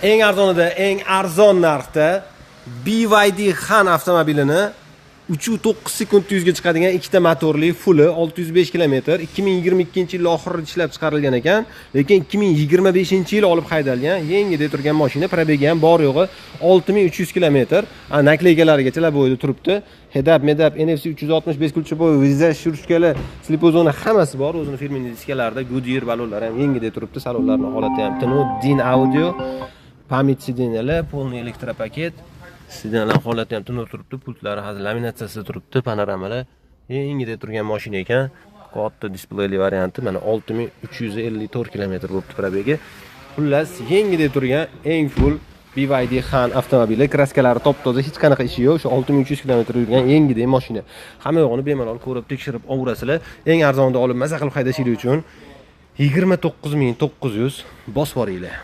eng arzonida, eng arzon narxda BYD Han avtomobilini 3.9 sekund 100 ga chiqadigan ikkita motorli fulli 605 km 2022-yil oxirida ishlab chiqarilgan ekan, lekin 2025-yil olib haydalgan, yengida turgan mashina, probegi ham bor yo'g'i 6300 km. Nakleykalarigacha bo'yida turibdi. Head-up, medap, NFC 365 ключевой, vizaj, shurshkalar, slipozona hammasi bor. O'zining firmaning diskalarida Goodyear balonlari ham yengida turibdi. Salonlarning holati ham tinch, din audio, pamyat sidinyalar, полный elektropaket. Sidenlar holati ham tinch turibdi, pultlari hozir laminatsiyasi turibdi, panoramalar yengida turgan mashina ekan. Katta displeyli varianti, mana 6354 km bo'libdi probegi. Xullas, yengida turgan eng full BYD Han avtomobili, kraskalari top-toza, hech qanaqa ishi yo'q. O'sha 6300 km yurgan yengida mashina. Hamma yo'g'ini bemalol ko'rib, tekshirib olurasizlar. Eng arzonda olib maza qilib haydashingiz uchun 29900 bosib boringlar.